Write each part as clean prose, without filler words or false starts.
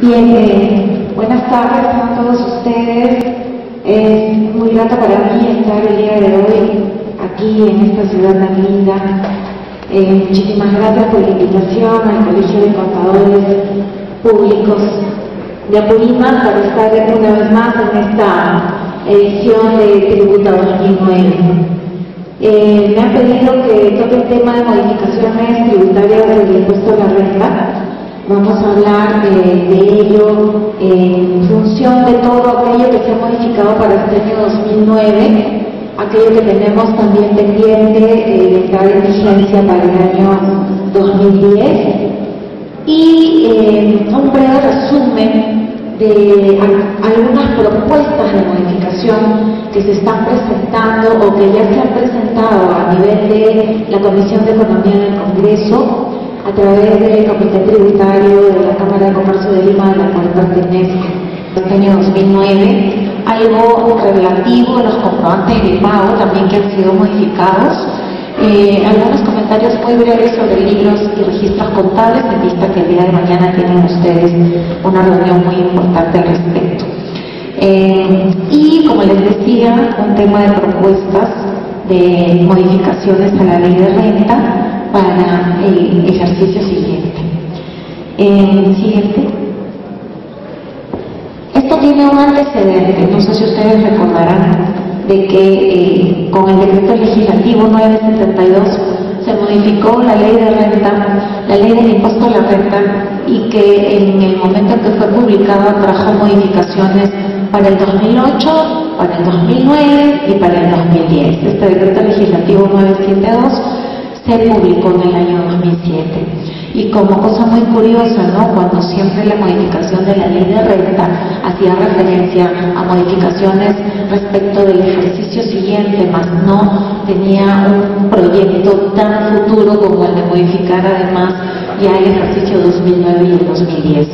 Bien, buenas tardes a todos ustedes. Es muy grato para mí estar el día de hoy aquí en esta ciudad tan linda. Muchísimas gracias por la invitación al Colegio de Contadores Públicos de Apurímac para estar una vez más en esta edición de Tributa 2009. Me han pedido que toque el tema de modificaciones tributarias del impuesto a la renta. Vamos a hablar de ello en función de todo aquello que se ha modificado para este año 2009, aquello que tenemos también pendiente de entrar en vigencia para el año 2010 y un breve resumen de algunas propuestas de modificación que se están presentando o que ya se han presentado a nivel de la Comisión de Economía del Congreso, a través del Comité Tributario de la Cámara de Comercio de Lima, de la cual pertenezco, este año 2009, algo relativo a los comprobantes de pago también que han sido modificados, algunos comentarios muy breves sobre libros y registros contables, en vista que el día de mañana tienen ustedes una reunión muy importante al respecto. Y como les decía, un tema de propuestas de modificaciones a la ley de renta para el ejercicio siguiente. Siguiente. Esto tiene un antecedente, no sé si ustedes recordarán, de que con el decreto legislativo 972 se modificó la ley de renta, la ley del impuesto a la renta, y que en el momento en que fue publicada trajo modificaciones para el 2008, para el 2009 y para el 2010. Este decreto legislativo 972 se publicó en el año 2007. Y como cosa muy curiosa, ¿no?, cuando siempre la modificación de la ley de renta hacía referencia a modificaciones respecto del ejercicio siguiente, más no tenía un proyecto tan futuro como el de modificar además ya el ejercicio 2009 y el 2010.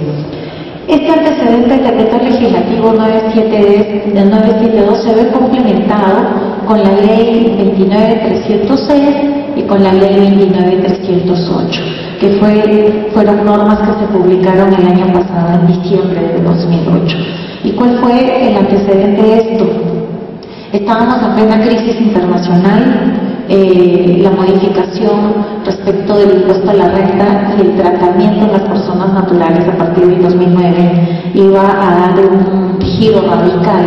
Este antecedente del decreto legislativo 972 se ve complementado con la ley 29306 y con la ley 29308, que fueron normas que se publicaron el año pasado, en diciembre de 2008. ¿Y cuál fue el antecedente de esto? Estábamos en plena crisis internacional. La modificación respecto del impuesto a la renta y el tratamiento de las personas naturales a partir del 2009 iba a dar un giro radical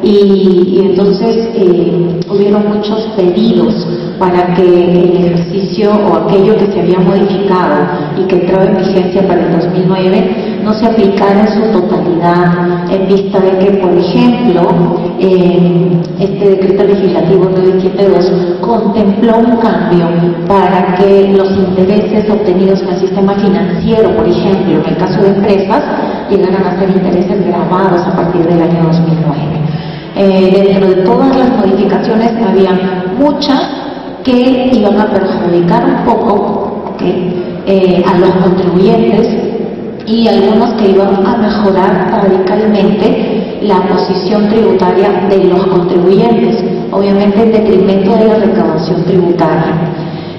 y entonces hubieron muchos pedidos para que el ejercicio o aquello que se había modificado y que entraba en vigencia para el 2009 no se aplicara en su totalidad, en vista de que, por ejemplo, este decreto legislativo 972 contempló un cambio para que los intereses obtenidos en el sistema financiero, por ejemplo, en el caso de empresas, llegaran a ser intereses grabados a partir del año 2009. Dentro de todas las modificaciones había muchas que iban a perjudicar un poco a los contribuyentes y algunos que iban a mejorar radicalmente la posición tributaria de los contribuyentes, obviamente en detrimento de la recaudación tributaria.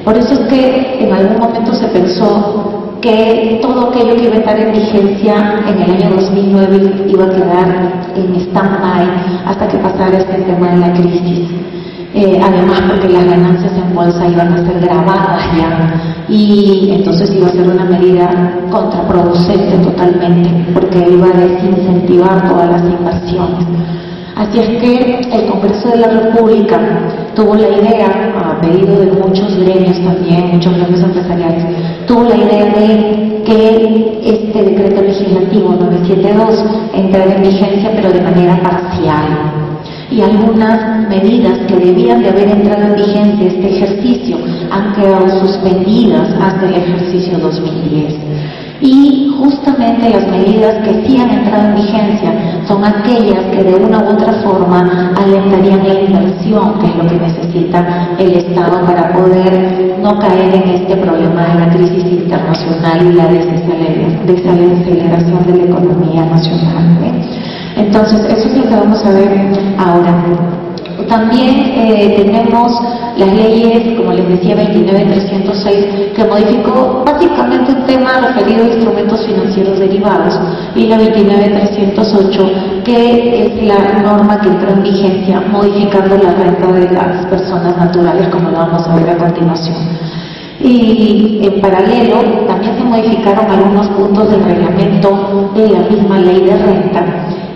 Por eso es que en algún momento se pensó que todo aquello que iba a estar en vigencia en el año 2009 iba a quedar en stand-by hasta que pasara este tema de la crisis. Además porque las ganancias en bolsa iban a ser grabadas ya y entonces iba a ser una medida contraproducente totalmente porque iba a desincentivar todas las inversiones. Así es que el Congreso de la República tuvo la idea, a pedido de muchos gremios también, muchos gremios empresariales, tuvo la idea de que este decreto legislativo 972 entrara en vigencia pero de manera parcial. Y algunas medidas que debían de haber entrado en vigencia este ejercicio han quedado suspendidas hasta el ejercicio 2010. Y justamente las medidas que sí han entrado en vigencia son aquellas que de una u otra forma alentarían la inversión, que es lo que necesita el Estado para poder no caer en este problema de la crisis internacional y la desaceleración de la economía nacional. Entonces, eso es lo que vamos a ver ahora. También tenemos las leyes, como les decía, 29.306, que modificó básicamente un tema referido a instrumentos financieros derivados, y la 29.308, que es la norma que entró en vigencia modificando la renta de las personas naturales, como lo vamos a ver a continuación. Y en paralelo también se modificaron algunos puntos del reglamento de la misma ley de renta,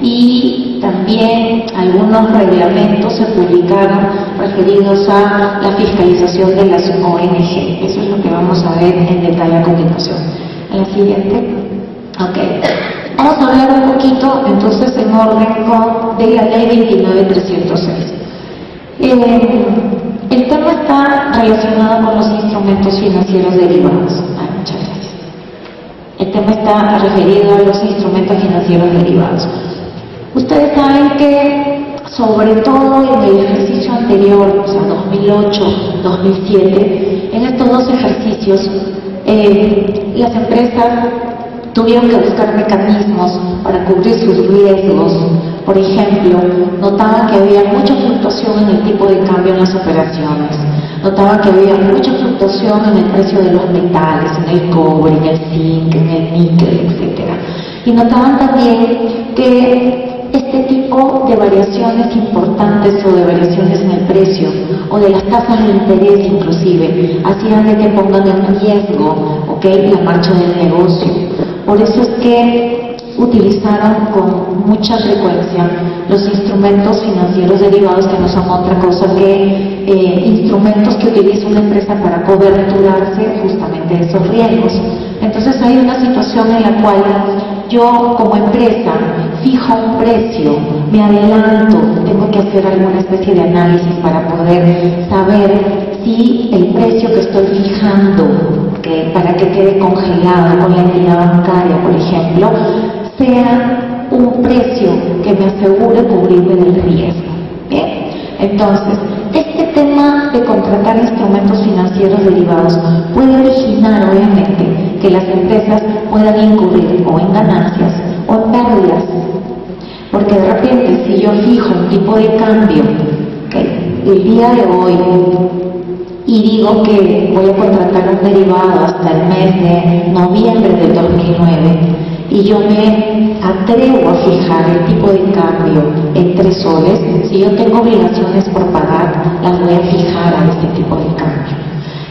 y también algunos reglamentos se publicaron referidos a la fiscalización de las ONG. Eso es lo que vamos a ver en detalle a continuación. En la siguiente. Ok. Vamos a hablar un poquito entonces en orden de la ley 29.306. El tema está relacionado con los instrumentos financieros derivados. Muchas gracias. El tema está referido a los instrumentos financieros derivados. Ustedes saben que, sobre todo en el ejercicio anterior, o sea, 2008, 2007, en estos dos ejercicios, las empresas tuvieron que buscar mecanismos para cubrir sus riesgos. Por ejemplo, notaban que había mucha fluctuación en el tipo de cambio en las operaciones, notaban que había mucha fluctuación en el precio de los metales, en el cobre, en el zinc, en el níquel, etc. Y notaban también que este tipo de variaciones importantes o de variaciones en el precio o de las tasas de interés inclusive hacían de que pongan en riesgo, la marcha del negocio. Por eso es que utilizaron con mucha frecuencia los instrumentos financieros derivados, que no son otra cosa que instrumentos que utiliza una empresa para coberturarse justamente de esos riesgos. Entonces hay una situación en la cual yo como empresa fijo un precio, me adelanto, tengo que hacer alguna especie de análisis para poder saber si el precio que estoy fijando, para que quede congelado con la entidad bancaria, por ejemplo, sea un precio que me asegure cubrirme del riesgo. ¿Bien? Entonces, este tema de contratar instrumentos financieros derivados puede originar, obviamente, que las empresas puedan incurrir o en ganancias o en pérdidas. Porque de repente, si yo fijo un tipo de cambio el día de hoy y digo que voy a contratar un derivado hasta el mes de noviembre del 2009, y yo me atrevo a fijar el tipo de cambio en 3 soles, si yo tengo obligaciones por pagar, las voy a fijar a este tipo de cambio.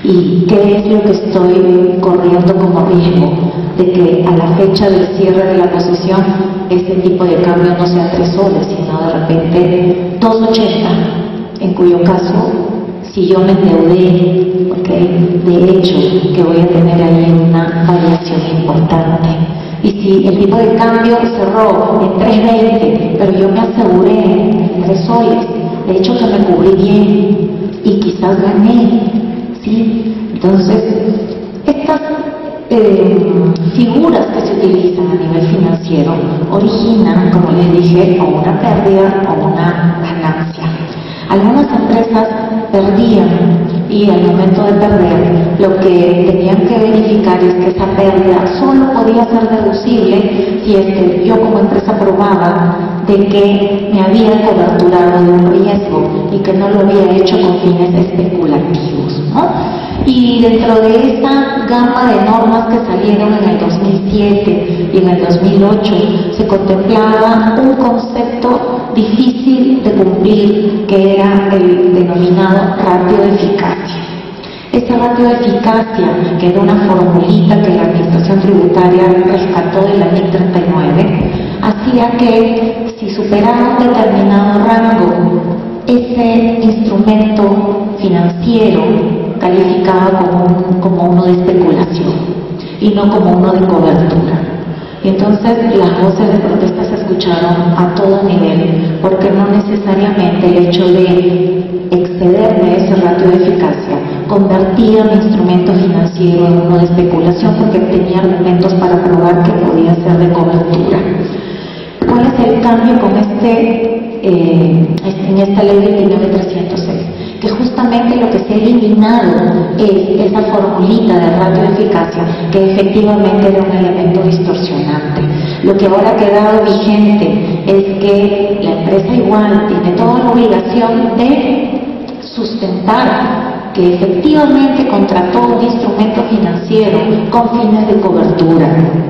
¿Y qué es lo que estoy corriendo como riesgo? De que a la fecha del cierre de la posición este tipo de cambio no sea 3 soles, sino de repente 2.80, en cuyo caso, si yo me endeudé, de hecho que voy a tener ahí una variación importante. Y si el tipo de cambio cerró en 3.20, pero yo me aseguré en 3 soles, de hecho que me cubrí bien y quizás gané, ¿sí? Entonces, estas figuras que se utilizan a nivel financiero originan, como les dije, o una pérdida o una ganancia. Algunas empresas perdían, y al momento de perder, lo que tenían que verificar es que esa pérdida solo podía ser deducible si es que yo como empresa probaba de que me había coberturado de un riesgo y que no lo había hecho con fines especulativos, ¿no? Y dentro de esa gama de normas que salieron en el 2007 y en el 2008, se contemplaba un concepto difícil de cumplir, que era el denominado ratio de eficacia. Ese ratio de eficacia, que era una formulita que la Administración Tributaria rescató de la NIC 39, hacía que si superaba un determinado rango, ese instrumento financiero calificaba como uno de especulación y no como uno de cobertura. Y entonces las voces de protesta se escucharon a todo nivel, porque no necesariamente el hecho de excederme de ese ratio de eficacia convertía mi instrumento financiero en uno de especulación, porque tenía argumentos para probar que podía ser de cobertura. ¿Cuál es el cambio con en esta ley 29.306? Que justamente lo que se ha eliminado es esa formulita de ratio de eficacia, que efectivamente era un elemento distorsionante. Lo que ahora ha quedado vigente es que la empresa igual tiene toda la obligación de sustentar que efectivamente contrató un instrumento financiero con fines de cobertura.